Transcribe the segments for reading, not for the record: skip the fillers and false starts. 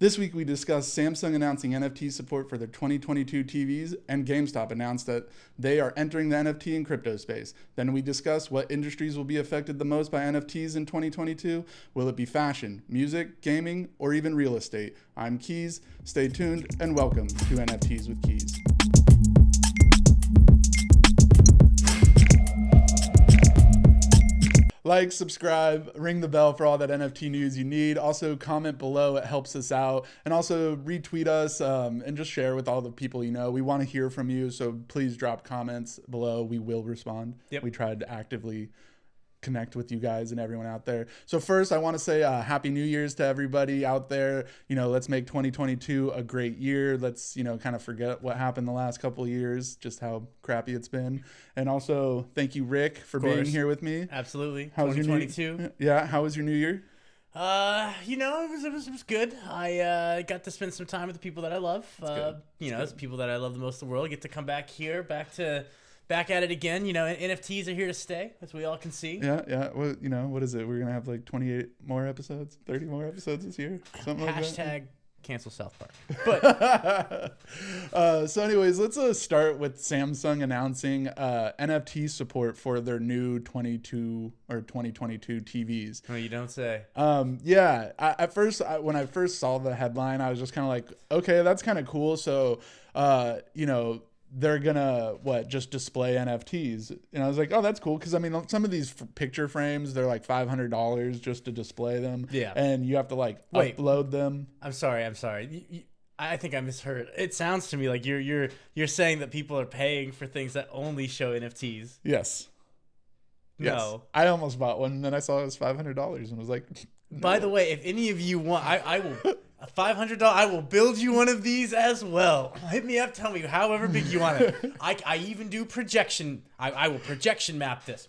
This week we discussed Samsung announcing NFT support for their 2022 TVs, and GameStop announced that they are entering the NFT and crypto space. Then we discussed what industries will be affected the most by NFTs in 2022. Will it be fashion, music, gaming, or even real estate? I'm Keys. Stay tuned and welcome to NFTs with Keys. Like, subscribe, ring the bell for all that NFT news you need. Also, comment below. It helps us out. And also, retweet us and just share with all the people you know. We want to hear from you, so please drop comments below. We will respond. Yep. We tried to actively connect with you guys and everyone out there. So first, I want to say Happy New Year's to everybody out there. You know, let's make 2022 a great year. Let's, kind of forget what happened the last couple of years, just how crappy it's been. And also, thank you, Rick, for being here with me. Absolutely. How was 2022. Yeah, how was your New Year? It was good. I got to spend some time with the people that I love. It's the people that I love the most in the world. I get to come back here, back at it again. NFTs are here to stay, as we all can see. Yeah. Well, what is it? We're gonna have like 28 more episodes, 30 more episodes this year, something like that. Hashtag cancel South Park. But so anyways, let's start with Samsung announcing NFT support for their new 22 or 2022 TVs. Oh, you don't say. At first, when I first saw the headline, I was just kind of like, okay, that's kind of cool. So, they're gonna just display NFTs, and I was like, oh, that's cool, because I mean, some of these picture frames, they're like $500 just to display them. Yeah, and you have to upload them. I'm sorry. I think I misheard. It sounds to me like you're saying that people are paying for things that only show NFTs. Yes. No. Yes. I almost bought one, and then I saw it was $500 and was like, no. By the way, if any of you want, I will. $500. I will build you one of these as well. Hit me up. Tell me however big you want it. I even do projection. I will projection map this.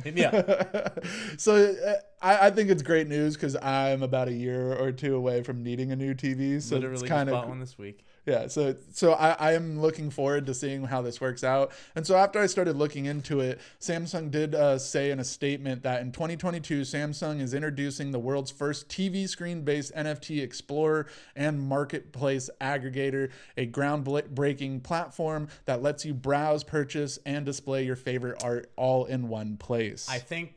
Hit me up. So I think it's great news because I'm about a year or two away from needing a new TV. So literally it's kind just of bought one this week. Yeah, so I am looking forward to seeing how this works out. And so after I started looking into it, Samsung did say in a statement that in 2022, Samsung is introducing the world's first TV screen-based NFT explorer and marketplace aggregator, a groundbreaking platform that lets you browse, purchase, and display your favorite art all in one place. I think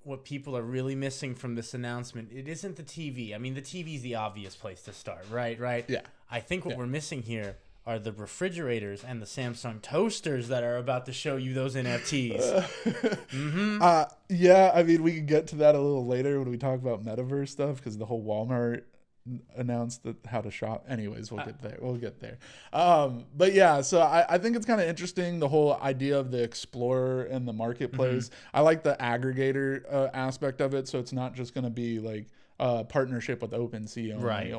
what people are really missing from this announcement, it isn't the TV. I mean, the TV is the obvious place to start, right? Yeah. I think what we're missing here are the refrigerators and the Samsung toasters that are about to show you those NFTs. Yeah, I mean, we can get to that a little later when we talk about metaverse stuff, because the whole Walmart announced how to shop. Anyways, we'll get there. But yeah, so I think it's kind of interesting, the whole idea of the Explorer and the marketplace. I like the aggregator aspect of it, so it's not just going to be like partnership with OpenSea only,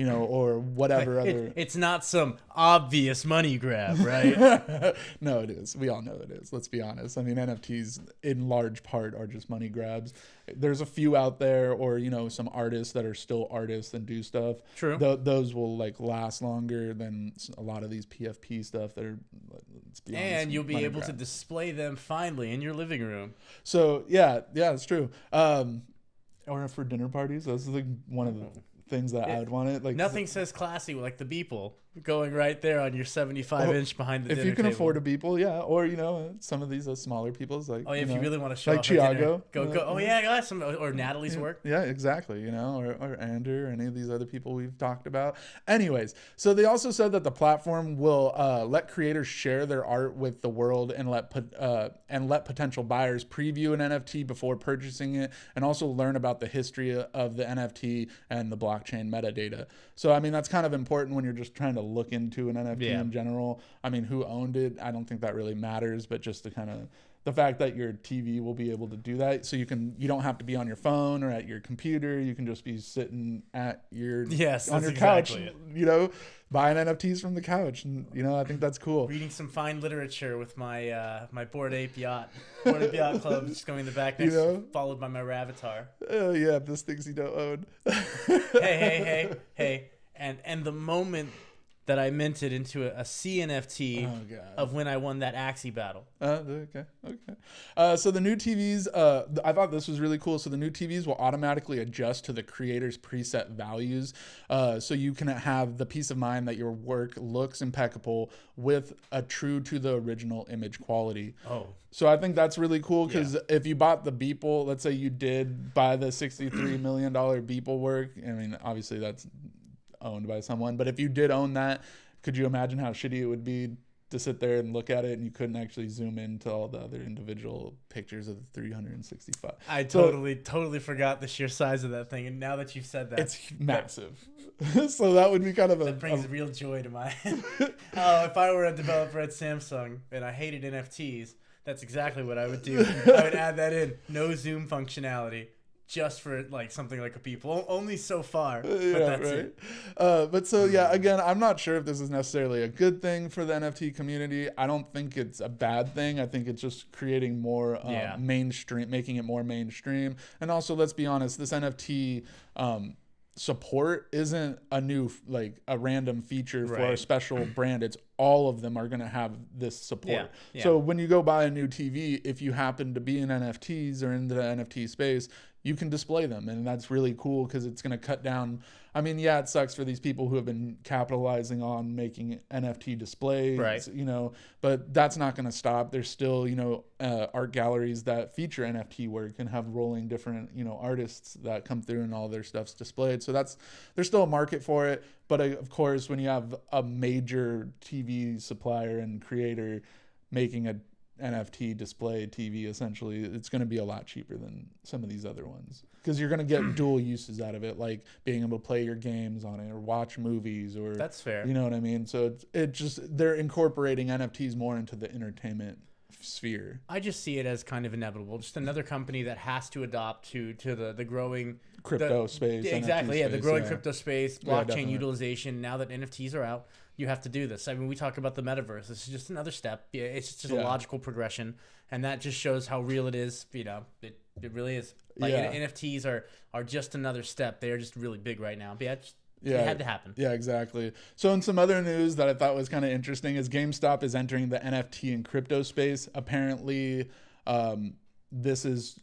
or whatever other. It's not some obvious money grab, right? No, it is. We all know it is. Let's be honest. I mean, NFTs in large part are just money grabs. There's a few out there, or some artists that are still artists and do stuff. True. Those will last longer than a lot of these PFP stuff that are. Let's be honest, and you'll be able to display them finally in your living room. So yeah, it's true. Or for dinner parties, that's one of the things that I would want it. Nothing says classy like the Beeple going right there on your 75-inch behind the dinner table. If you can afford a Beeple, yeah. Or some of these smaller people's if you really want to show like off Chiago, go. Oh yeah, I got some, or Natalie's work. Yeah, exactly. Or Andrew, or any of these other people we've talked about. Anyways, so they also said that the platform will let creators share their art with the world and let potential buyers preview an NFT before purchasing it, and also learn about the history of the NFT and the blockchain metadata. So I mean, that's kind of important when you're just trying to look into an NFT in general. I mean, who owned it? I don't think that really matters, but just to kind of the fact that your TV will be able to do that, so you don't have to be on your phone or at your computer. You can just be sitting at on your couch, buying NFTs from the couch, and I think that's cool. Reading some fine literature with my my Bored Ape Yacht Club, just going in the back next, followed by my Ravatar. Oh yeah, those things you don't own. hey. And the moment that I minted into a CNFT of when I won that Axie battle. Okay. So the new TVs, I thought this was really cool. So the new TVs will automatically adjust to the creator's preset values. So you can have the peace of mind that your work looks impeccable with a true to the original image quality. Oh. So I think that's really cool because if you bought the Beeple, let's say you did buy the $63 million Beeple work. I mean, obviously that's owned by someone, but if you did own that, could you imagine how shitty it would be to sit there and look at it and you couldn't actually zoom into all the other individual pictures of the 365? I totally forgot the sheer size of that thing, and now that you've said that, it's massive. So that would be kind of that brings real joy to my if I were a developer at Samsung and I hated NFTs, that's exactly what I would do. I would add that in, no zoom functionality, just for like something like a Beeple. Only so far, but that's it. But so yeah, again, I'm not sure if this is necessarily a good thing for the NFT community. I don't think it's a bad thing. I think it's just creating more mainstream, making it more mainstream. And also, let's be honest, this NFT support isn't a new, like a random feature for a special brand. It's all of them are going to have this support. So when you go buy a new TV, if you happen to be in NFTs or in the NFT space, you can display them, and that's really cool because it's going to cut down. I mean, yeah, it sucks for these people who have been capitalizing on making NFT displays, you know, but that's not going to stop. There's still, you know, art galleries that feature NFT work and have rolling different, you know, artists that come through and all their stuff's displayed. So there's still a market for it. But of course, when you have a major TV supplier and creator making a NFT display TV, essentially, it's going to be a lot cheaper than some of these other ones because you're going to get dual uses out of it, like being able to play your games on it or watch movies, or that's fair. You know what I mean? So it just, they're incorporating NFTs more into the entertainment sphere. I just see it as kind of inevitable. Just another company that has to adopt to the growing crypto space. Exactly, NFT the growing crypto space, blockchain Yeah, utilization. Now that NFTs are out, you have to do this. I mean, we talk about the metaverse. This is just another step. Yeah, it's just a logical progression, and that just shows how real it is. You know, it really is. Like NFTs are just another step. They are just really big right now. But it had to happen. Yeah, exactly. So in some other news that I thought was kind of interesting is GameStop is entering the NFT and crypto space. Apparently, this is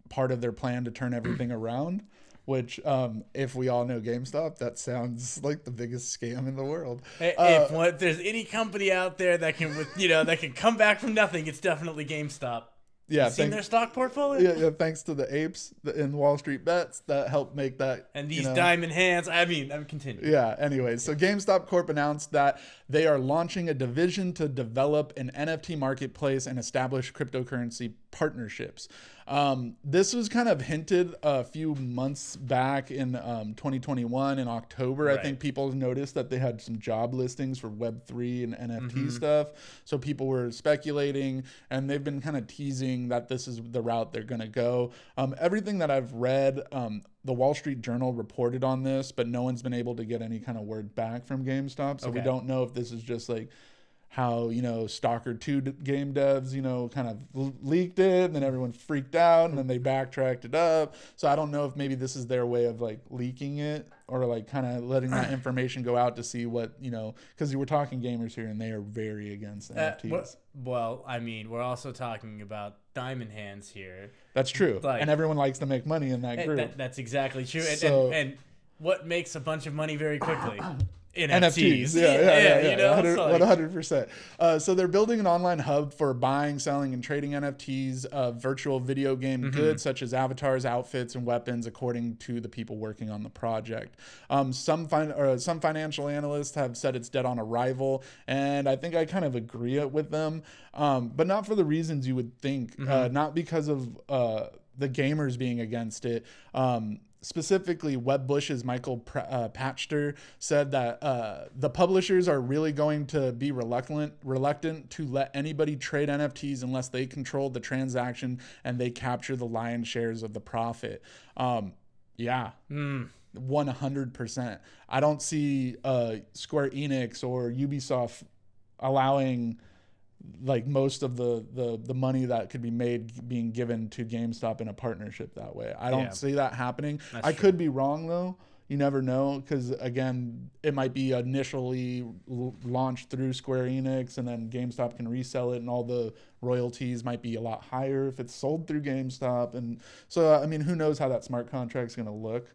part of their plan to turn everything around. Which, if we all know GameStop, that sounds like the biggest scam in the world. If there's any company out there that can, that can come back from nothing, it's definitely GameStop. Yeah, seen their stock portfolio. Yeah, thanks to the apes in Wall Street Bets that helped make that. And these diamond hands. I mean, continue. Yeah. Anyways, so GameStop Corp announced that they are launching a division to develop an NFT marketplace and establish cryptocurrency partnerships. This was kind of hinted a few months back in 2021 in October. I think people noticed that they had some job listings for Web3 and NFT stuff. So people were speculating, and they've been kind of teasing that this is the route they're going to go. Everything that I've read, the Wall Street Journal reported on this, but no one's been able to get any kind of word back from GameStop. So we don't know if this is just like how, Stalker 2 game devs, kind of leaked it, and then everyone freaked out, and then they backtracked it up. So I don't know if maybe this is their way of like leaking it, or like kind of letting that information go out to see what, because we're talking gamers here, and they are very against NFTs. Well, I mean, we're also talking about diamond hands here. That's true. And everyone likes to make money in that group. That's exactly true. And what makes a bunch of money very quickly? NFTs. Yeah. 100%. So they're building an online hub for buying, selling, and trading NFTs, virtual video game goods such as avatars, outfits, and weapons, according to the people working on the project. Some financial analysts have said it's dead on arrival, and I think I kind of agree with them, but not for the reasons you would think. Not because of the gamers being against it. Specifically, Webbush's Michael Patchter said that the publishers are really going to be reluctant to let anybody trade NFTs unless they control the transaction and they capture the lion's shares of the profit. 100%. I don't see Square Enix or Ubisoft allowing like most of the money that could be made being given to GameStop in a partnership that way. I don't see that happening. I could be wrong though. You never know, because again, it might be initially launched through Square Enix, and then GameStop can resell it, and all the royalties might be a lot higher if it's sold through GameStop. And so, I mean, who knows how that smart contract's going to look?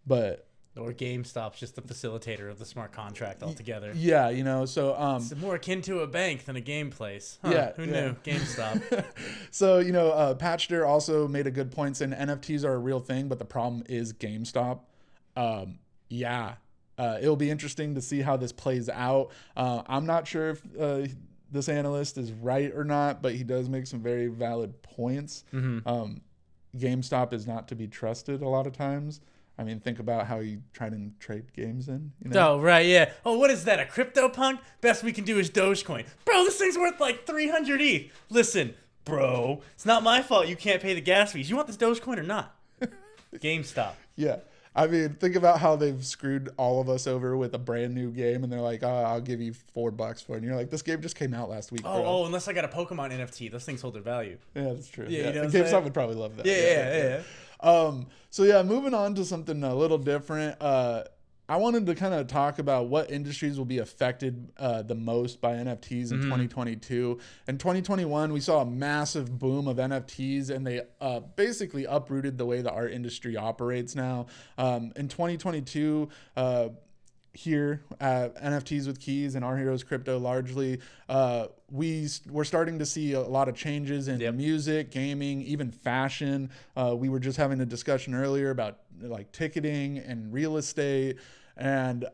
But or GameStop's just the facilitator of the smart contract altogether. Yeah, so it's more akin to a bank than a game place. Huh, yeah, who knew? GameStop. So Patchter also made a good point saying NFTs are a real thing, but the problem is GameStop. It'll be interesting to see how this plays out. I'm not sure if this analyst is right or not, but he does make some very valid points. GameStop is not to be trusted a lot of times. I mean, think about how you try to trade games in. Oh, right, yeah. Oh, what is that, a CryptoPunk? Best we can do is Dogecoin. Bro, this thing's worth like 300 ETH. Listen, bro, it's not my fault you can't pay the gas fees. You want this Dogecoin or not? GameStop. Yeah. I mean, think about how they've screwed all of us over with a brand new game, and they're like, I'll give you $4 for it. And you're like, this game just came out last week, bro. Oh, unless I got a Pokemon NFT. Those things hold their value. Yeah, that's true. Yeah, GameStop would probably love that. Yeah. So moving on to something a little different. I wanted to kind of talk about what industries will be affected the most by NFTs in 2022. In 2021, we saw a massive boom of NFTs, and they basically uprooted the way the art industry operates now. In 2022, here at NFTs with Keys and Our Heroes Crypto largely, we're starting to see a lot of changes in music, gaming, even fashion. We were just having a discussion earlier about like ticketing and real estate, and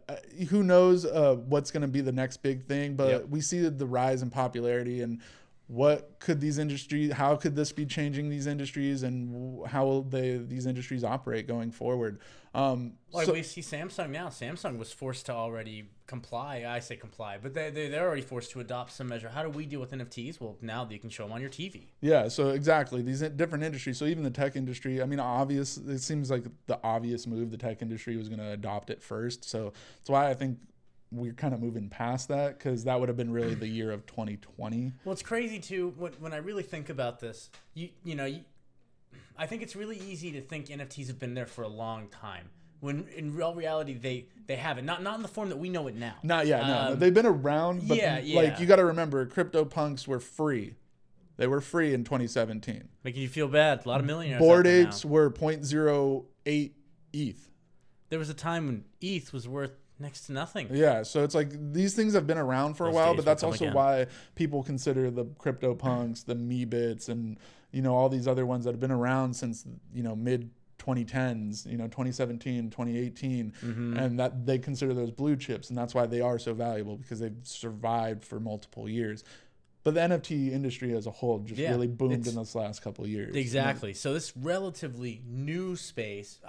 who knows what's going to be the next big thing, but we see the rise in popularity, and what could these industries, how could this be changing these industries, and how will these industries operate going forward? We see Samsung now. Samsung was forced to already comply. I say comply, but they're already forced to adopt some measure. How do we deal with NFTs? Well, now you can show them on your TV. Yeah, so exactly. These different industries. So even the tech industry, I mean, it seems like the obvious move, the tech industry was going to adopt it first. So that's why I think we're kind of moving past that, because that would have been really the year of 2020. Well, it's crazy too when I really think about this. I think it's really easy to think NFTs have been there for a long time, when in real reality they haven't. Not in the form that we know it now. Not yet. No, they've been around, but like you got to remember, CryptoPunks were free. They were free in 2017. Making you feel bad. A lot of millionaires. Bored Apes were 0.08 ETH. There was a time when ETH was worth next to nothing. Yeah, so it's like these things have been around for a while, but that's also why people consider the CryptoPunks, the Meebits, and all these other ones that have been around since mid 2010s, 2017, 2018, and that they consider those blue chips, and that's why they are so valuable, because they've survived for multiple years. But the NFT industry as a whole just really boomed in this last couple of years. Exactly. So this relatively new space,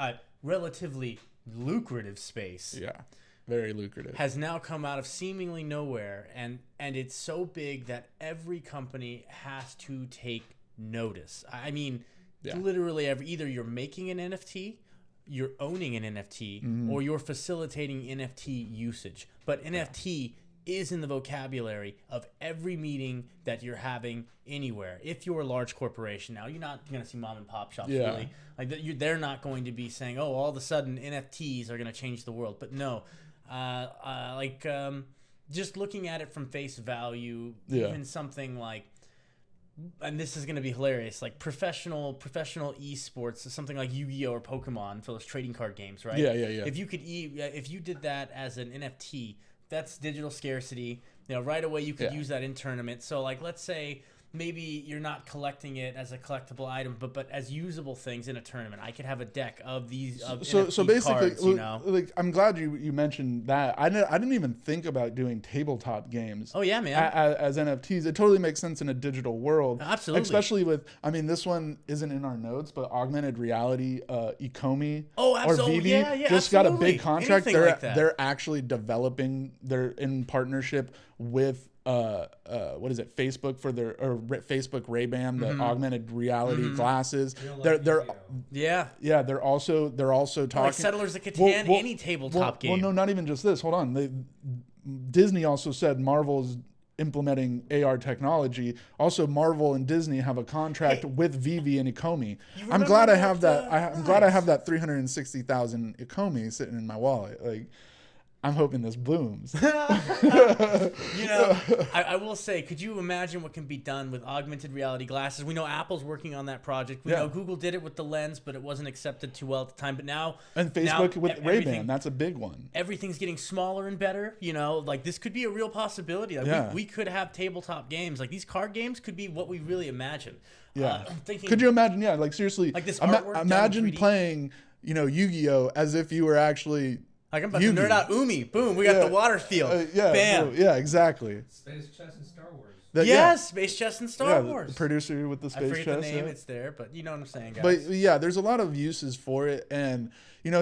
relatively lucrative space. Yeah. Very lucrative. Has now come out of seemingly nowhere, and it's so big that every company has to take notice. I mean, literally either you're making an NFT, you're owning an NFT, or you're facilitating NFT usage. But NFT is in the vocabulary of every meeting that you're having anywhere. If you're a large corporation now, you're not going to see mom and pop shops really. Like they're not going to be saying, "Oh, all of a sudden NFTs are going to change the world." But no. Just looking at it from face value, even something like, and this is going to be hilarious, like professional esports, something like Yu-Gi-Oh or Pokemon for those trading card games, right? Yeah. If you did that as an NFT, that's digital scarcity. Right away you could use that in tournament. So like, let's say maybe you're not collecting it as a collectible item, but as usable things in a tournament. I could have a deck of these so basically cards, like I'm glad you mentioned that. I didn't even think about doing tabletop games. Oh yeah, man. As NFTs, it totally makes sense in a digital world. Absolutely. Especially with, I mean, this one isn't in our notes, but augmented reality, Ecomi or Vivi just got a big contract. They're actually developing. They're in partnership with what is it? Facebook for their Facebook Ray-Ban, the augmented reality glasses. They're also talking like Settlers of Catan, any tabletop game. Well, no, not even just this. Hold on. Disney also said Marvel's implementing AR technology. Also, Marvel and Disney have a contract with Vivi and Ecomi. I'm glad I have that. I'm glad I have that 360,000 Ecomi sitting in my wallet. Like, I'm hoping this blooms. You know, I will say, could you imagine what can be done with augmented reality glasses? We know Apple's working on that project. We know Google did it with the Lens, but it wasn't accepted too well at the time. But now, and Facebook with Ray-Ban, that's a big one. Everything's getting smaller and better. You know, like this could be a real possibility. Like we could have tabletop games. Like these card games could be what we really imagine. Yeah. I'm thinking, could you imagine? Yeah, like seriously, like this artwork imagine playing, Yu-Gi-Oh as if you were actually. Like I'm about to nerd out Umi. Boom, we got the water field. Bam. Yeah, exactly. Space chess and Star Wars. Space chess and Star Wars. The producer with the space chess. I forget the name. It's there, but you know what I'm saying, guys. But yeah, there's a lot of uses for it, and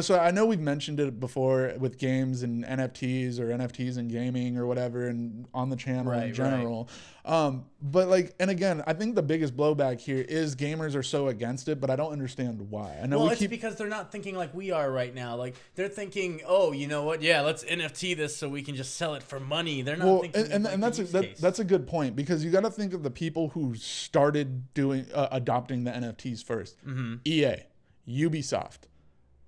so I know we've mentioned it before with games and NFTs or NFTs and gaming or whatever, and on the channel in general. But like, and again, I think the biggest blowback here is gamers are so against it, but I don't understand why. I know it's because they're not thinking like we are right now. Like they're thinking, oh, you know what? Yeah, let's NFT this so we can just sell it for money. They're not thinking. And that's a good point, because you got to think of the people who started doing adopting the NFTs first. EA, Ubisoft.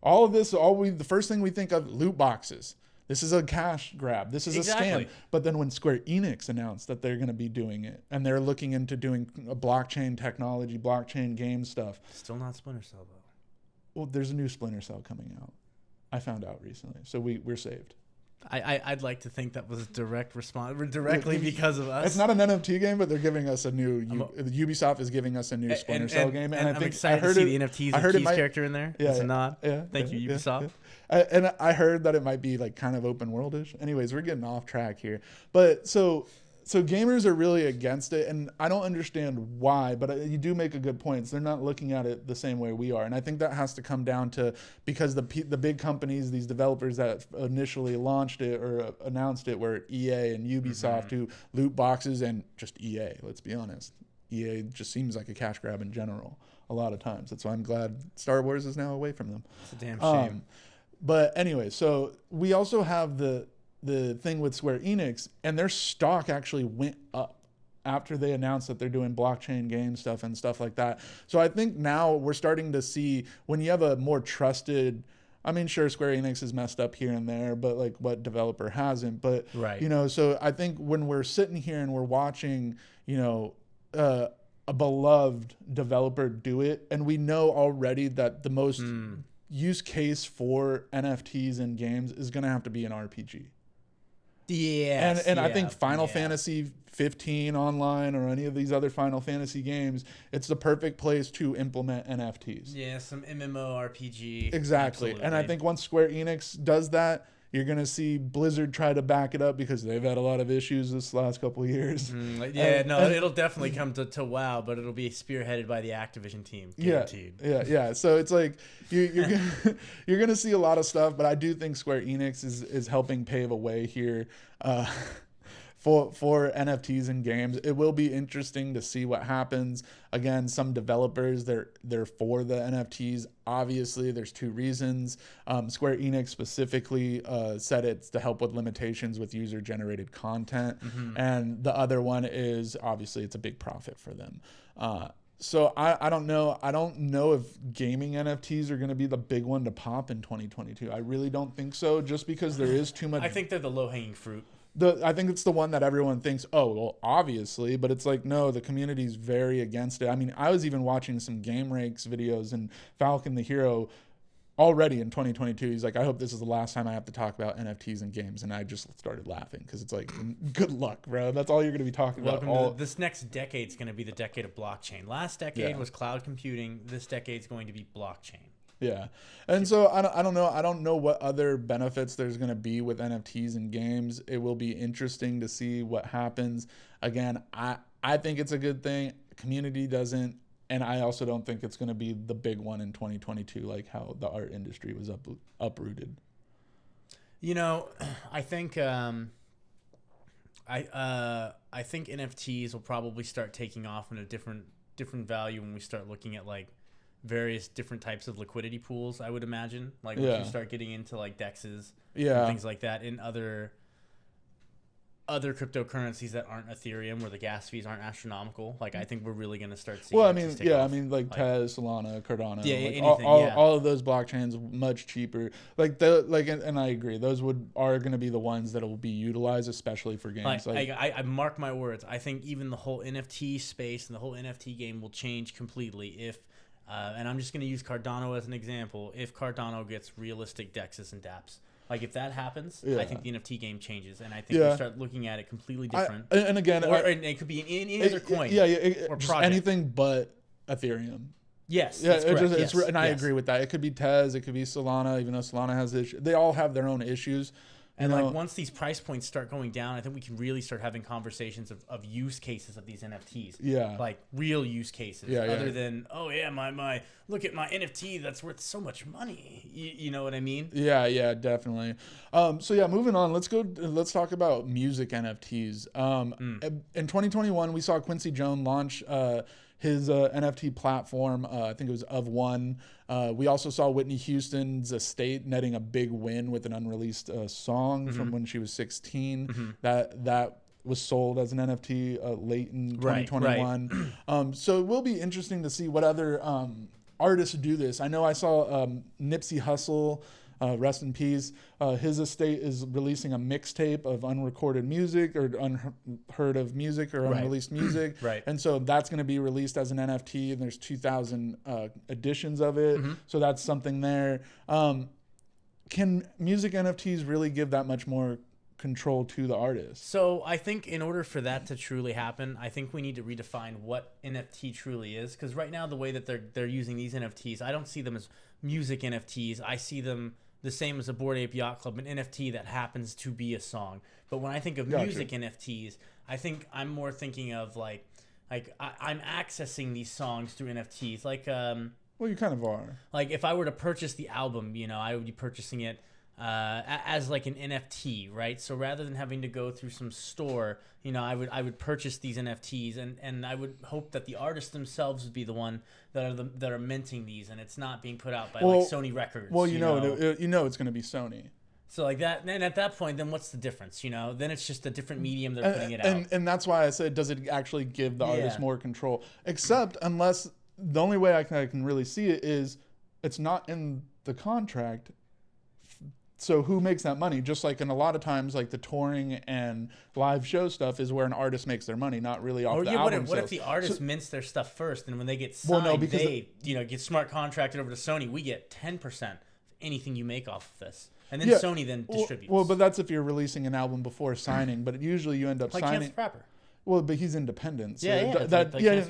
All of this, the first thing we think of, loot boxes. This is a cash grab. This is a scam. But then when Square Enix announced that they're going to be doing it, and they're looking into doing a blockchain technology, blockchain game stuff. Still not Splinter Cell, though. Well, there's a new Splinter Cell coming out. I found out recently. So we're saved. I'd like to think that was a direct response, directly because of us. It's not an NFT game, but they're giving us a new. Ubisoft is giving us a new Splinter Cell game, and I'm excited to see the NFTs and Keys character in there. Yeah, it's a nod. Yeah, thank you, Ubisoft. And I heard that it might be like kind of open worldish. Anyways, we're getting off track here, but so gamers are really against it, and I don't understand why, but you do make a good point. So they're not looking at it the same way we are, and I think that has to come down to because the big companies, these developers that initially launched it or announced it were EA and Ubisoft, who loot boxes, and just EA. Let's be honest, EA just seems like a cash grab in general a lot of times. That's why I'm glad Star Wars is now away from them. It's a damn shame. But anyway, so we also have the thing with Square Enix, and their stock actually went up after they announced that they're doing blockchain game stuff and stuff like that. So I think now we're starting to see when you have a more trusted, I mean, sure, Square Enix is messed up here and there, but like what developer hasn't? But, so I think when we're sitting here and we're watching, a beloved developer do it, and we know already that the most use case for NFTs in games is going to have to be an RPG. Yes, and I think Final Fantasy 15 online or any of these other Final Fantasy games, it's the perfect place to implement NFTs. Yeah, some MMORPG. Exactly. Absolutely. And I think once Square Enix does that, you're going to see Blizzard try to back it up because they've had a lot of issues this last couple of years. It'll definitely come to WoW, but it'll be spearheaded by the Activision team. Guaranteed. Yeah. So it's like you're going to see a lot of stuff, but I do think Square Enix is helping pave a way here for NFTs in games. It will be interesting to see what happens. Again, some developers, they're for the NFTs. Obviously, there's two reasons. Square Enix specifically said it's to help with limitations with user-generated content. And the other one is, obviously, it's a big profit for them. So I don't know. I don't know if gaming NFTs are going to be the big one to pop in 2022. I really don't think so, just because there is too much. I think they're the low-hanging fruit. I think it's the one that everyone thinks, oh, well, obviously, but it's like, no, the community's very against it. I mean, I was even watching some Game Rakes videos, and Falcon the Hero already in 2022, he's like, I hope this is the last time I have to talk about NFTs and games. And I just started laughing because it's like, good luck, bro. That's all you're going to be talking about. This next decade's going to be the decade of blockchain. Last decade was cloud computing. This decade's going to be blockchain. Yeah. And so I don't know. I don't know what other benefits there's going to be with NFTs and games. It will be interesting to see what happens. Again, I think it's a good thing. Community doesn't. And I also don't think it's going to be the big one in 2022, like how the art industry was uprooted. I think I think NFTs will probably start taking off in a different value when we start looking at like various different types of liquidity pools, I would imagine. Like once you start getting into like DEXs and things like that in other other cryptocurrencies that aren't Ethereum, where the gas fees aren't astronomical. Like, I think we're really going to start seeing. Well, I it mean, just take yeah, off. I mean, like Tez, Solana, Cardano, Yeah, like anything, all of those blockchains much cheaper. Like and I agree, those are going to be the ones that will be utilized, especially for games. I mark my words. I think even the whole NFT space and the whole NFT game will change completely if. And I'm just going to use Cardano as an example. If Cardano gets realistic DEXs and DApps, like if that happens, I think the NFT game changes, and I think we start looking at it completely different. And again, and it could be in any other coin, or just project. anything but Ethereum. Yes, yeah, that's correct. And I agree with that. It could be Tez, it could be Solana, even though Solana has issues. They all have their own issues. And like once these price points start going down, I think we can really start having conversations of use cases of these NFTs. Yeah. Like real use cases. Yeah, other than, oh yeah, my look at my NFT that's worth so much money. You know what I mean? Yeah, definitely. So yeah, moving on. Let's talk about music NFTs. In 2021, we saw Quincy Jones launch his NFT platform. I think it was Of One. We also saw Whitney Houston's estate netting a big win with an unreleased song from when she was 16. That was sold as an NFT late in 2021. Right. So it will be interesting to see what other artists do this. I know I saw Nipsey Hussle. Rest in peace. His estate is releasing a mixtape of unrecorded music or unheard of music or unreleased music. Right. And so that's going to be released as an NFT, and there's 2,000 editions of it. So that's something there. Can music NFTs really give that much more control to the artist? So I think in order for that to truly happen, I think we need to redefine what NFT truly is. Because right now, the way that they're using these NFTs, I don't see them as music NFTs. I see them the same as a Bored Ape Yacht Club, an NFT that happens to be a song. But when I think of music NFTs, I think I'm more thinking of like I'm accessing these songs through NFTs. Like well, you kind of are. Like if I were to purchase the album, I would be purchasing it as like an NFT, right? So rather than having to go through some store, I would purchase these NFTs, and I would hope that the artists themselves would be the one that are minting these, and it's not being put out by like Sony Records. Well, it's going to be Sony. So like that, and at that point, then what's the difference? Then it's just a different medium they're putting it out. And that's why I said, does it actually give the artist more control? Except unless the only way I can really see it is it's not in the contract. So who makes that money? Just like in a lot of times, like the touring and live show stuff is where an artist makes their money, not really off the album. What if the artist mints their stuff first, and when they get signed, they get smart contracted over to Sony? We get 10% of anything you make off of this, and then Sony then distributes. Well, but that's if you're releasing an album before signing. But usually you end up signing. Chance the Rapper. Well, but he's independent. So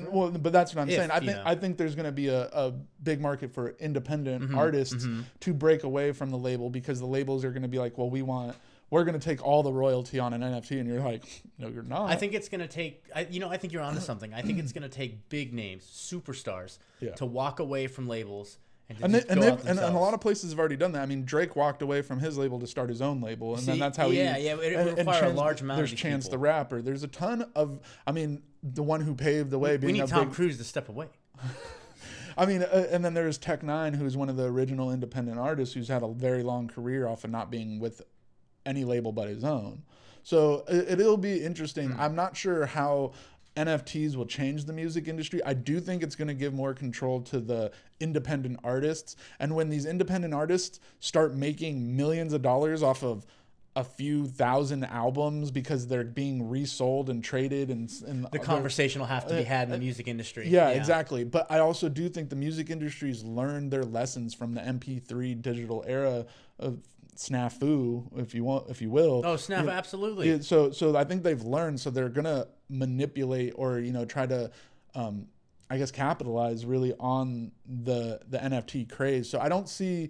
Well, but that's what I'm saying. I think there's going to be a big market for independent artists to break away from the label, because the labels are going to be like, well, we're going to take all the royalty on an NFT, and you're like, no, you're not. I think it's going to take. I think you're onto something. I think it's going to take big names, superstars, to walk away from labels. And a lot of places have already done that. I mean, Drake walked away from his label to start his own label, and then that's how it requires a large amount of There's Chance the Rapper. There's a ton of. I mean, the one who paved the way. We need Tom Cruise to step away. I mean, and then there's Tech Nine, who's one of the original independent artists who's had a very long career off of not being with any label but his own. So it'll be interesting. I'm not sure how NFTs will change the music industry. I do think it's going to give more control to the independent artists. And when these independent artists start making millions of dollars off of a few thousand albums because they're being resold and traded, and the conversation will have to be had in the music industry. Yeah, exactly. But I also do think the music industry's learned their lessons from the MP3 digital era of snafu, if you will. Oh, snafu, absolutely. Yeah, so I think they've learned, so they're gonna manipulate or try to I guess capitalize really on the NFT craze. So I don't see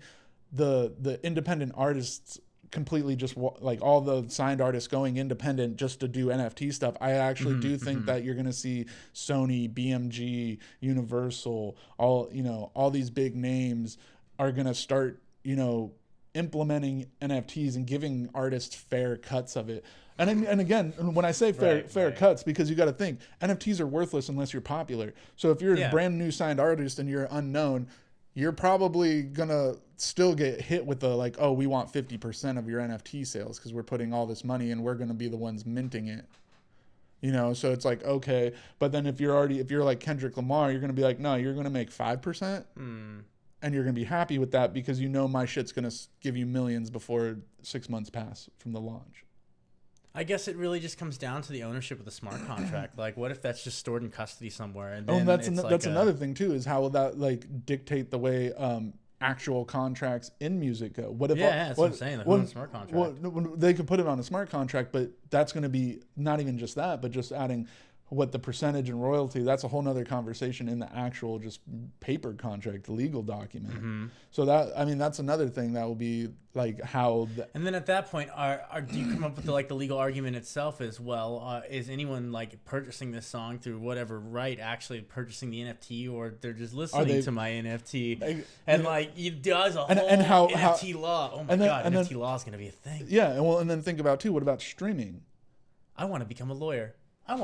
the independent artists completely just like all the signed artists going independent just to do NFT stuff. I actually do think that you're going to see Sony, BMG, Universal, all these big names are going to start, implementing NFTs and giving artists fair cuts of it. And again, when I say fair cuts, because you got to think NFTs are worthless unless you're popular. So if you're a brand new signed artist and you're unknown, you're probably gonna still get hit with the like, oh, we want 50% of your NFT sales because we're putting all this money and we're gonna be the ones minting it. You know, so it's like, okay, but then if you're like Kendrick Lamar, you're gonna be like, no, you're gonna make 5%, and you're gonna be happy with that because you know my shit's gonna give you millions before 6 months pass from the launch. I guess it really just comes down to the ownership of the smart contract. Like, what if that's just stored in custody somewhere? And then that's another thing too, is how will that like dictate the way actual contracts in music go? What if that's what I'm saying. The smart contract. They could put it on a smart contract, but that's going to be not even just that, but just adding what the percentage and royalty. That's a whole nother conversation in the actual just paper contract, the legal document. So that's another thing that will be like how. And then at that point, do you come up with the legal argument itself as well? Is anyone like purchasing this song through whatever right actually purchasing the NFT, or they're just listening to my NFT? And like it does a whole NFT law. Oh my god, NFT law is going to be a thing. Yeah, and then think about too. What about streaming? I want to become a lawyer. Oh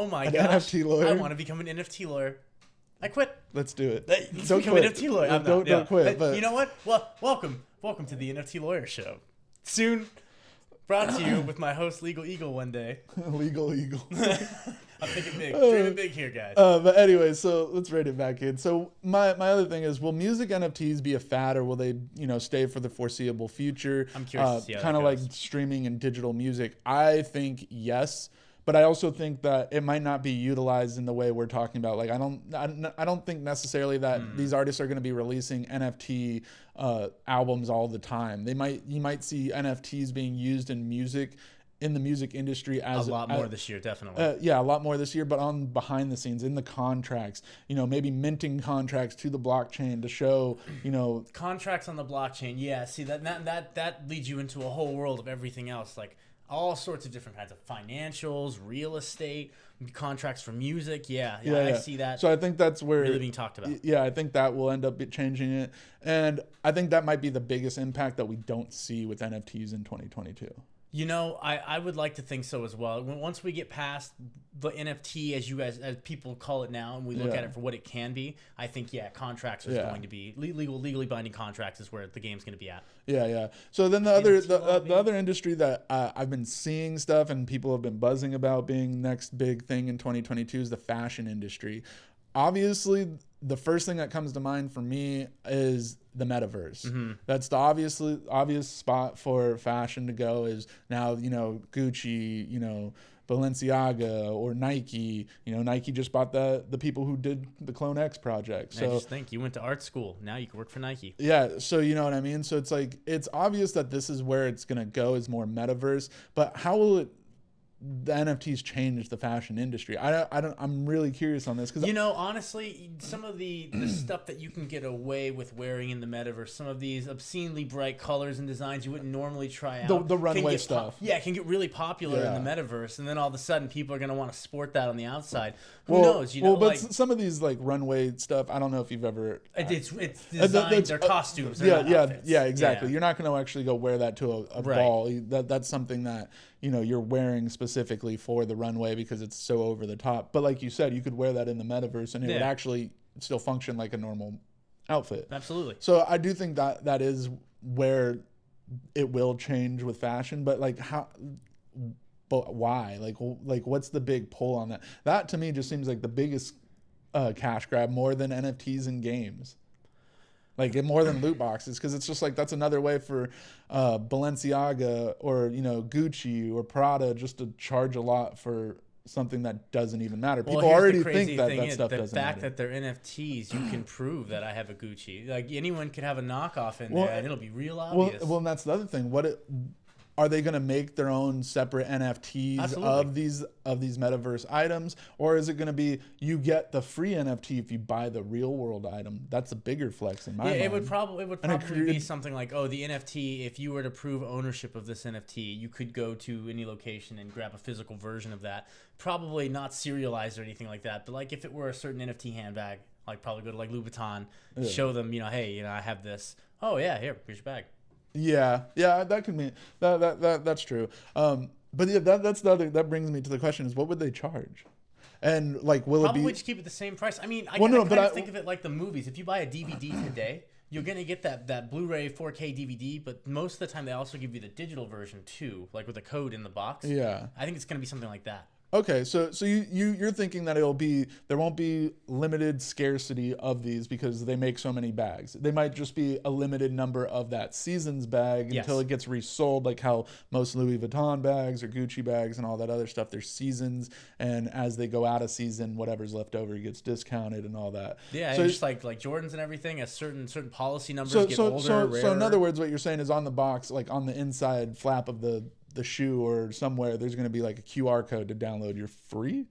my gosh. NFT lawyer? I want to become an NFT lawyer. I quit. Let's do it. Don't become an NFT lawyer. Don't quit. But you know what? Well, welcome to the NFT Lawyer Show. Soon brought to you with my host, Legal Eagle, one day. Legal Eagle. I'm thinking big. Dreaming big here, guys. But anyway, so let's rate it back in. So my other thing is, will music NFTs be a fad, or will they, stay for the foreseeable future? I'm curious to see how kind of like streaming and digital music. I think yes, but I also think that it might not be utilized in the way we're talking about. Like I don't think necessarily that these artists are going to be releasing NFT albums all the time. You might see NFTs being used in the music industry as a lot more this year, definitely. A lot more this year, but on behind the scenes in the contracts, maybe minting contracts to the blockchain to show, contracts on the blockchain. Yeah, see that leads you into a whole world of everything else, like all sorts of different kinds of financials, real estate, contracts for music. Yeah, I see that. So I think that's where really being talked about. Yeah, I think that will end up changing it, and I think that might be the biggest impact that we don't see with NFTs in 2022. I would like to think so as well. Once we get past the NFT, as people call it now, and we look at it for what it can be, I think contracts is going to be legally binding contracts is where the game's going to be at. Yeah. So then the other industry that I've been seeing stuff and people have been buzzing about being next big thing in 2022 is the fashion industry. Obviously, the first thing that comes to mind for me is the metaverse. That's the obvious spot for fashion to go. Is now Gucci, Balenciaga, or Nike. Nike just bought the people who did the Clone X project. So I just think you went to art school. Now you can work for Nike. Yeah, so you know what I mean. So it's like it's obvious that this is where it's gonna go, is more metaverse. But how will the NFTs change the fashion industry? I'm really curious on this because honestly, some of the stuff that you can get away with wearing in the metaverse, some of these obscenely bright colors and designs you wouldn't normally try out, the runway stuff, it can get really popular in the metaverse, and then all of a sudden people are going to want to sport that on the outside. Who knows? But some of these like runway stuff, I don't know if you've ever. It's designs or costumes. Yeah, exactly. You're not going to actually go wear that to a ball. That's something that you're wearing specifically for the runway because it's so over the top. But like you said, you could wear that in the metaverse and it would actually still function like a normal outfit. Absolutely. So I do think that is where it will change with fashion. But like how? But why? Like what's the big pull on that? That to me just seems like the biggest cash grab, more than NFTs and games. Like more than loot boxes, because it's just like that's another way for Balenciaga or Gucci or Prada just to charge a lot for something that doesn't even matter. People already think that stuff doesn't matter. The fact that they're NFTs, you can prove that I have a Gucci. Like anyone could have a knockoff in there, and it'll be real obvious. Well, and that's the other thing. Are they going to make their own separate NFTs of these metaverse items, or is it going to be you get the free NFT if you buy the real world item? That's a bigger flex in my mind. It would probably be something like, the NFT. If you were to prove ownership of this NFT, you could go to any location and grab a physical version of that. Probably not serialized or anything like that, but like if it were a certain NFT handbag, like probably go to like Louis Vuitton, show them, hey, I have this. Oh yeah, here's your bag. Yeah, that could mean that's true. But yeah, that's the other. That brings me to the question: is what would they charge? And like, will Probably it be? just keep it the same price. I mean, I Well, no, kind but of think of it like the movies. If you buy a DVD today, you're going to get that Blu-ray 4K DVD, but most of the time they also give you the digital version too, like with a code in the box. Yeah. I think it's going to be something like that. Okay, so you're thinking that there won't be limited scarcity of these because they make so many bags. They might just be a limited number of that season's bag until it gets resold, like how most Louis Vuitton bags or Gucci bags and all that other stuff. There's seasons, and as they go out of season, whatever's left over gets discounted and all that. Yeah, so and just like Jordans and everything, as certain policy numbers get older, so rarer. in other words, what you're saying is on the box, like on the inside flap of the shoe or somewhere, there's going to be like a QR code to download your free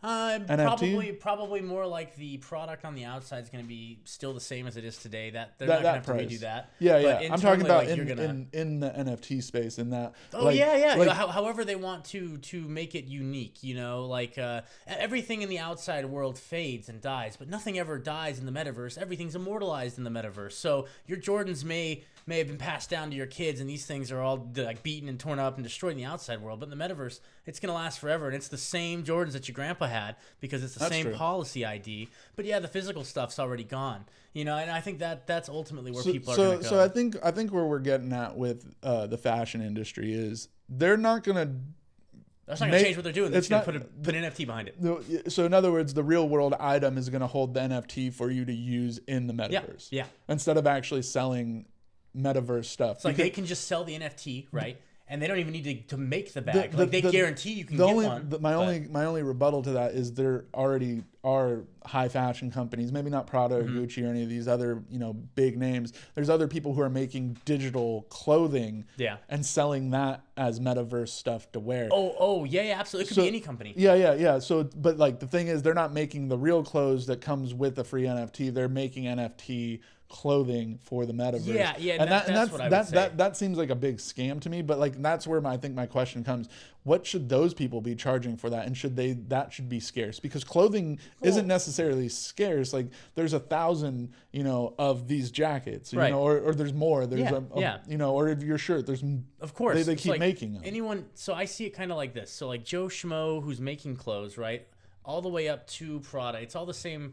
NFT? Probably more like the product on the outside is going to be still the same as it is today. That they're not going to have to redo that. Yeah, but yeah. I'm talking about like, in the NFT space, in that. Oh, like, yeah. Like, however they want to make it unique, like everything in the outside world fades and dies, but nothing ever dies in the metaverse. Everything's immortalized in the metaverse. So your Jordans may have been passed down to your kids, and these things are all like beaten and torn up and destroyed in the outside world. But in the metaverse, it's going to last forever, and it's the same Jordans that your grandpa had because it's the same true. Policy ID. But yeah, the physical stuff's already gone. And I think that's ultimately where people are going to go. So I think where we're getting at with the fashion industry is they're not going to. That's not going to change what they're doing. They're just going to put an NFT behind it. So in other words, the real world item is going to hold the NFT for you to use in the metaverse. Yeah. Instead of actually selling metaverse stuff. It's like they can just sell the NFT, right? And they don't even need to make the bag. They guarantee you can get one. My only rebuttal to that is there already are high fashion companies, maybe not Prada or Gucci or any of these other big names. There's other people who are making digital clothing and selling that as metaverse stuff to wear. Oh yeah, absolutely. It could be any company. Yeah. So, but like the thing is, they're not making the real clothes that comes with the free NFT. They're making NFT clothing for the metaverse. Yeah, and that's what I would say. That seems like a big scam to me. But like that's where I think my question comes: what should those people be charging for that? And that should be scarce, because clothing isn't necessarily scarce. Like there's 1,000 of these jackets, right. or there's more. There's or if your shirt, there's of course they keep making them. Anyone. So I see it kind of like this. So like Joe Schmo who's making clothes, right, all the way up to Prada. It's all the same.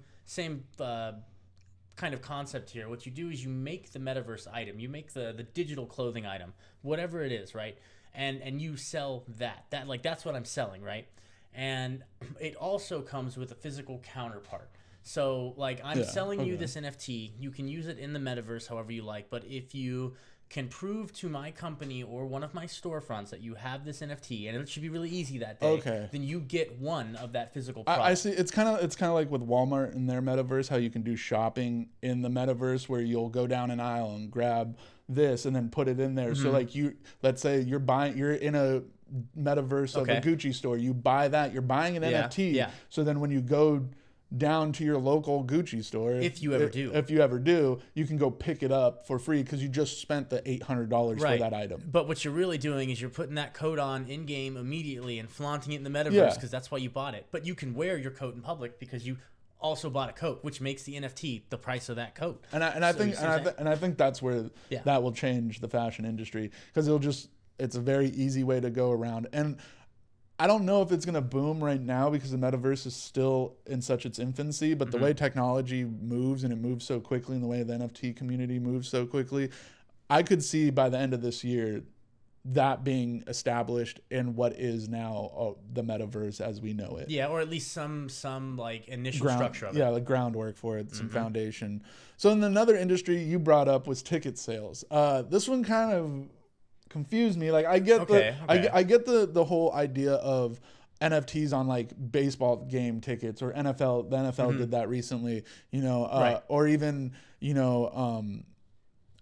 Kind of concept here. What you do is you make the metaverse item, you make the digital clothing item, whatever it is, right? And you sell that's what I'm selling, right? And it also comes with a physical counterpart. So like I'm selling you this NFT, you can use it in the metaverse however you like, but if you can prove to my company or one of my storefronts that you have this NFT, and it should be really easy that day, then you get one of that physical product. I see. It's kind of like with Walmart in their metaverse, how you can do shopping in the metaverse where you'll go down an aisle and grab this and then put it in there. So like let's say you're in a metaverse of a Gucci store, you buy that, you're buying an NFT. Yeah. So then when you go down to your local Gucci store, if you ever do, you can go pick it up for free because you just spent the $800 for that item. But what you're really doing is you're putting that coat on in game immediately and flaunting it in the metaverse because that's why you bought it. But you can wear your coat in public because you also bought a coat, which makes the NFT the price of that coat. I think that's where that will change the fashion industry, because it's a very easy way to go around. And I don't know if it's going to boom right now because the metaverse is still in such its infancy, but the way technology moves, and it moves so quickly, and the way the NFT community moves so quickly, I could see by the end of this year that being established in what is now the metaverse as we know it. Yeah, or at least some like initial structure of it. Yeah, like groundwork for it, some foundation. So in another industry you brought up was ticket sales. This one kind of confused me. Like I get the whole idea of NFTs on like baseball game tickets, or NFL. The NFL did that recently, or even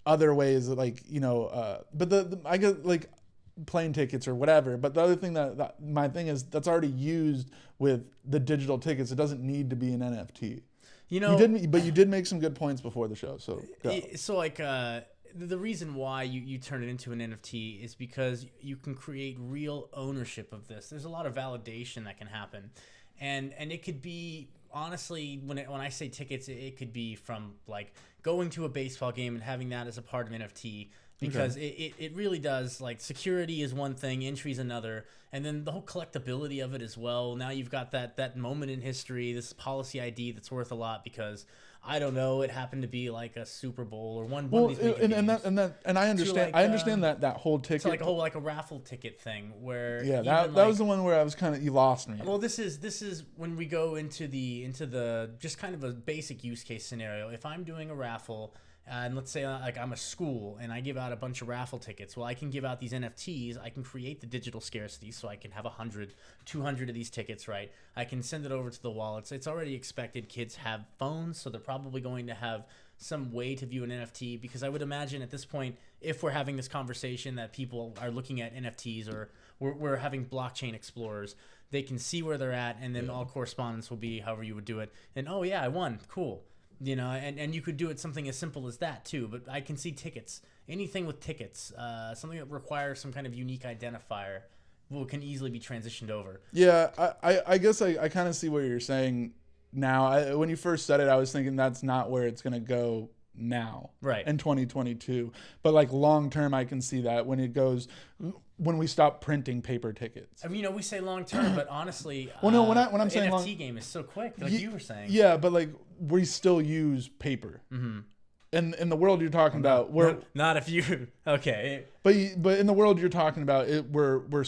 other ways like but I get like plane tickets or whatever. But the other thing that my thing is that's already used with the digital tickets. It doesn't need to be an NFT. You did make some good points before the show. So the reason why you turn it into an NFT is because you can create real ownership of this. There's a lot of validation that can happen, and it could be, honestly, when I say tickets, it could be from like going to a baseball game and having that as a part of NFT. because it really does. Like, security is one thing, entry is another, and then the whole collectability of it as well. Now you've got that moment in history, this policy ID that's worth a lot because I don't know, it happened to be like a Super Bowl or one of these major games. And I understand. Like, I understand that whole ticket. So like a raffle ticket thing where that was the one where I was kind of, you lost me. Well, this is when we go into the just kind of a basic use case scenario. If I'm doing a raffle. And let's say like I'm a school and I give out a bunch of raffle tickets. Well, I can give out these NFTs. I can create the digital scarcity, so I can have 100, 200 of these tickets, right? I can send it over to the wallets. It's already expected. Kids have phones, so they're probably going to have some way to view an NFT, because I would imagine at this point, if we're having this conversation that people are looking at NFTs or we're having blockchain explorers, they can see where they're at, and then all correspondence will be however you would do it. And, oh, yeah, I won. Cool. You know, and you could do it something as simple as that too. But I can see tickets, anything with tickets, something that requires some kind of unique identifier, can easily be transitioned over. Yeah, I guess I kind of see what you're saying now. When you first said it, I was thinking that's not where it's gonna go now, right? In 2022, but like long term, I can see that when we stop printing paper tickets. I mean, we say long term, but honestly, well, no, when I'm saying NFT game is so quick, like you were saying. Yeah, but like we still use paper. Mm-hmm. In the world you're talking about, not if you okay. But in the world you're talking about, we're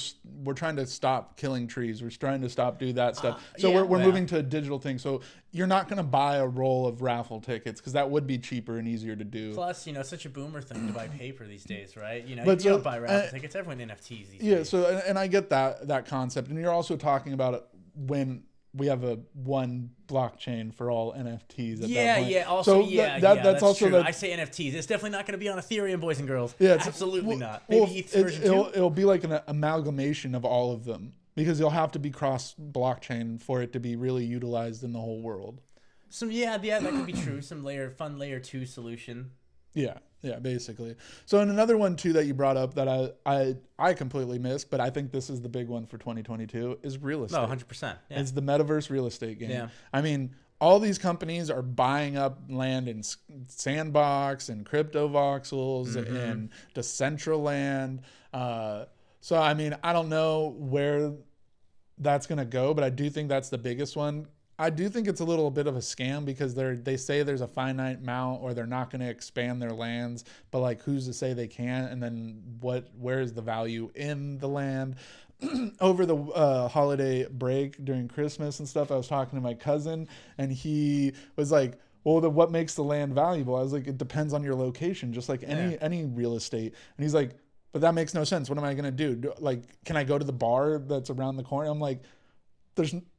trying to stop killing trees. We're trying to stop do that stuff. So we're moving to a digital thing. So you're not going to buy a roll of raffle tickets because that would be cheaper and easier to do. Plus, it's such a boomer thing to buy paper these days, right? You don't buy raffle tickets. Everyone NFTs these days. Yeah. So and I get that concept, and you're also talking about it when we have a one blockchain for all NFTs at that point. Yeah. Also, so that's also true. I say NFTs. It's definitely not going to be on Ethereum, boys and girls. Yeah, absolutely not. Maybe ETH version 2. It'll be like an amalgamation of all of them, because you'll have to be cross blockchain for it to be really utilized in the whole world. So that could be true. Some fun layer 2 solution. Yeah, basically. So, and another one too that you brought up that I completely missed, but I think this is the big one for 2022 is real estate. No, 100%. Yeah. It's the metaverse real estate game. Yeah. I mean, all these companies are buying up land in Sandbox and Crypto Voxels and Decentraland. So, I mean, I don't know where that's going to go, but I do think that's the biggest one. I do think it's a little bit of a scam because they say there's a finite amount, or they're not going to expand their lands, but like who's to say they can't? And then where is the value in the land? Over the holiday break during Christmas and stuff, I was talking to my cousin, and he was like, well, what makes the land valuable? I was like, it depends on your location, just like any real estate. And he's like, but that makes no sense. What am I going to do? Like, can I go to the bar that's around the corner? I'm like,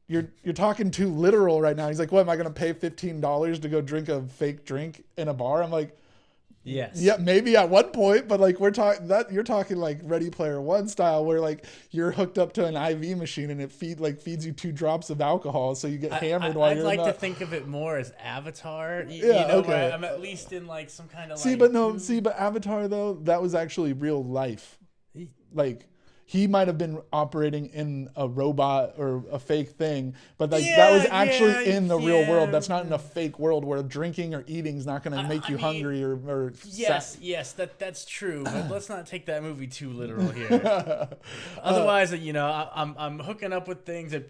you're talking too literal right now. He's like, what, am I going to pay $15 to go drink a fake drink in a bar? I'm like, yes. Yeah, maybe at one point, but like you're talking like Ready Player One style, where like you're hooked up to an IV machine and it feeds you 2 drops of alcohol, so you get hammered while you're. I'd like to think of it more as Avatar. Okay. I'm at least in like some kind of but Avatar though, that was actually real life. Like, he might have been operating in a robot or a fake thing, but like that was actually in the real world. That's not in a fake world where drinking or eating is not going to make you hungry or yes, that's true. But let's not take that movie too literal here. Otherwise, I'm hooking up with things and.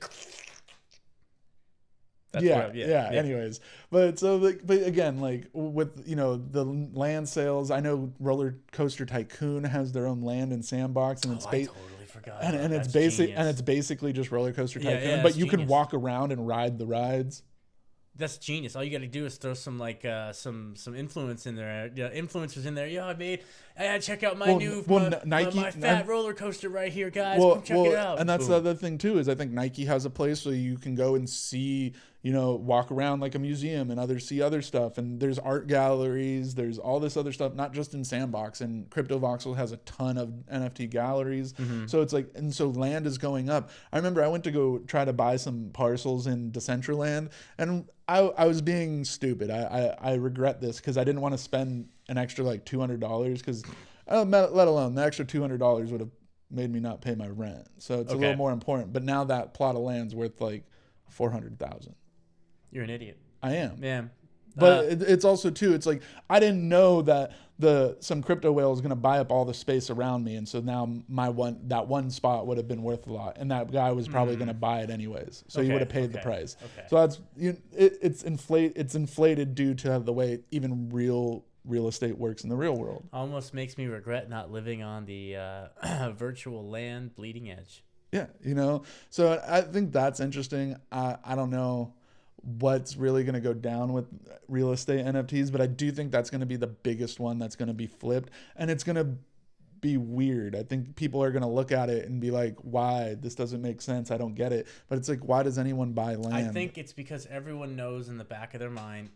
Anyways, but again, like with the land sales, I know Roller Coaster Tycoon has their own land in Sandbox, and I totally forgot. And it's basically just Roller Coaster Tycoon, but you can walk around and ride the rides. That's genius. All you got to do is throw some some influence in there. Influencers in there. Check out my my fat roller coaster right here, guys. Come check it out. And that's the other thing too, is I think Nike has a place so you can go and see, walk around like a museum and see other stuff. And there's art galleries. There's all this other stuff, not just in Sandbox. And Crypto Voxel has a ton of NFT galleries. Mm-hmm. So it's like, and so land is going up. I remember I went to go try to buy some parcels in Decentraland, and I was being stupid. I regret this because I didn't want to spend an extra like $200 because let alone the extra $200 would have made me not pay my rent. So it's a little more important. But now that plot of land's worth like $400,000. You're an idiot. I am. Yeah. But it's also too, it's like, I didn't know that some crypto whale is going to buy up all the space around me. And so now that one spot would have been worth a lot. And that guy was probably going to buy it anyways. So he would have paid the price. Okay. So that's, it's inflated due to the way even real estate works in the real world. Almost makes me regret not living on the virtual land bleeding edge. Yeah. So I think that's interesting. I don't know what's really going to go down with real estate NFTs, but I do think that's going to be the biggest one that's going to be flipped, and it's going to be weird. I think people are going to look at it and be like, why? This doesn't make sense. I don't get it. But it's like, why does anyone buy land? I think it's because everyone knows in the back of their mind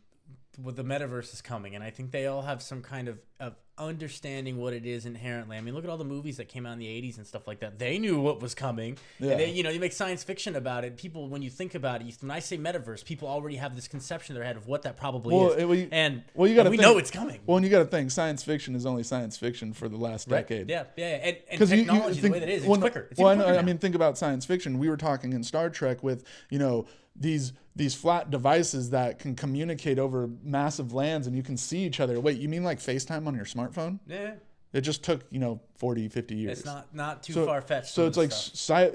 what the metaverse is coming, and I think they all have some kind of understanding what it is inherently. I mean, look at all the movies that came out in the 80s and stuff like that. They knew what was coming. Yeah. And you make science fiction about it. People, when you think about it, when I say metaverse, people already have this conception in their head of what that probably is. We know it's coming. Well, and you got to think, science fiction is only science fiction for the last decade. Yeah. And technology, the way that is, it's quicker. It's quicker I mean, think about science fiction. We were talking in Star Trek with, these flat devices that can communicate over massive lands and you can see each other. Wait, you mean like FaceTime on your smartphone? Yeah. It just took, 40, 50 years. It's not too far-fetched. So it's like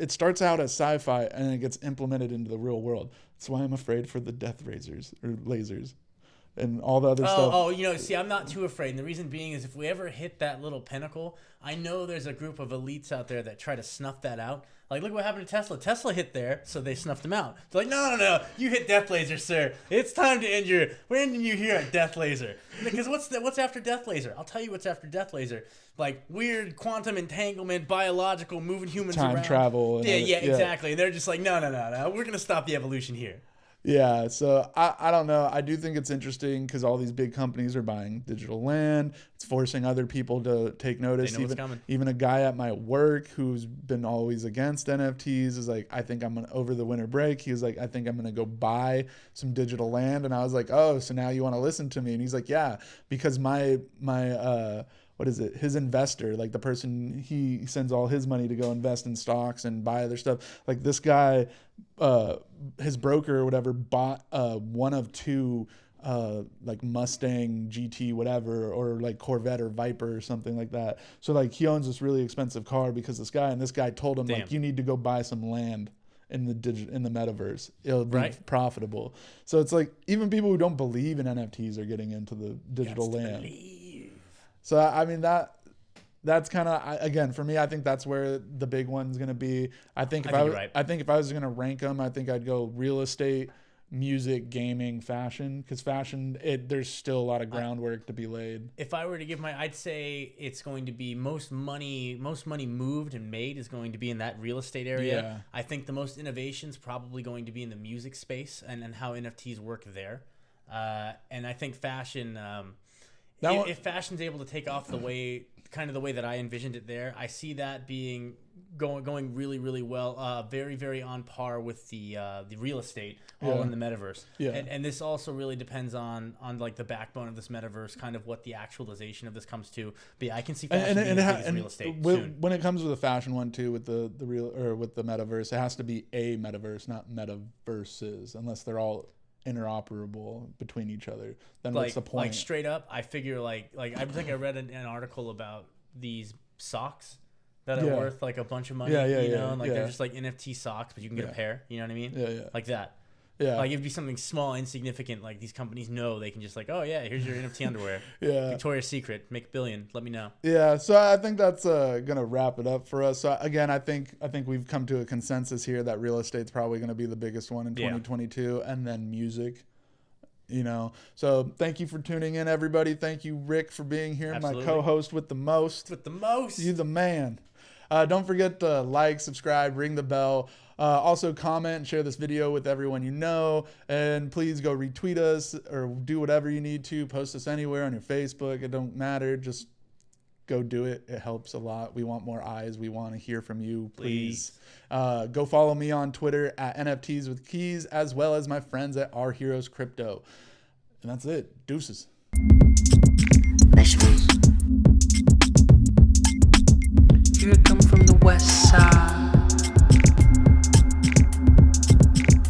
it starts out as sci-fi and it gets implemented into the real world. That's why I'm afraid for the death lasers and all the other stuff. See, I'm not too afraid. And the reason being is if we ever hit that little pinnacle, I know there's a group of elites out there that try to snuff that out. Like, look what happened to Tesla. Tesla hit there, so they snuffed him out. They're like, no, you hit Death Laser, sir. It's time to end we're ending you here at Death Laser. Because what's after Death Laser? I'll tell you what's after Death Laser. Like, weird quantum entanglement, biological, moving humans around. Time travel. Yeah, exactly. And they're just like, no. We're going to stop the evolution here. Yeah, so I don't know. I do think it's interesting because all these big companies are buying digital land. It's forcing other people to take notice. They know what's coming. Even a guy at my work who's been always against NFTs is like, I think I'm going to, over the winter break, he was like, I think I'm going to go buy some digital land. And I was like, oh, so now you want to listen to me? And he's like, yeah, because my what is it? His investor, like the person he sends all his money to go invest in stocks and buy other stuff. Like this guy, his broker or whatever bought one of two like Mustang GT whatever, or like Corvette or Viper or something like that. So like he owns this really expensive car because this guy told him like, you need to go buy some land in the metaverse. It'll be profitable. So it's like even people who don't believe in NFTs are getting into the digital land. So I mean that's kind of, again, for me, I think that's where the big one's going to be. I think if I was going to rank them, I think I'd go real estate, music, gaming, fashion, because fashion, there's still a lot of groundwork to be laid. If I were to give I'd say it's going to be most money moved and made is going to be in that real estate area. Yeah. I think the most innovation's probably going to be in the music space and how NFTs work there. And I think fashion, if fashion's able to take off the way that I envisioned it there, I see that being going really, really well, very, very on par with the real estate, all in the metaverse. Yeah. And this also really depends on like the backbone of this metaverse, kind of what the actualization of this comes to. But yeah, I can see fashion being as big as real estate soon. When it comes with the fashion one too, with the real or with the metaverse, it has to be a metaverse, not metaverses, unless they're all interoperable between each other. Then what's the point? Like straight up, I figure like I think I read an article about these socks that are worth like a bunch of money, and like they're just like NFT socks, but you can get a pair, you know what I mean? Yeah. Like that. Yeah. Like it'd be something small, insignificant. Like these companies know they can just like, oh yeah, here's your NFT underwear. Yeah. Victoria's Secret, make $1 billion. Let me know. Yeah. So I think that's gonna wrap it up for us. So again, I think we've come to a consensus here that real estate's probably gonna be the biggest one in 2022, and then music. So thank you for tuning in, everybody. Thank you, Rick, for being here. Absolutely. My co-host with the most. You the man. Don't forget to like, subscribe, ring the bell. Also comment and share this video with everyone you know. And please go retweet us or do whatever you need to. Post us anywhere on your Facebook. It don't matter. Just go do it. It helps a lot. We want more eyes. We want to hear from you. Please. Go follow me on Twitter at NFTs with Keys, as well as my friends at Our Heroes Crypto. And that's it. Deuces.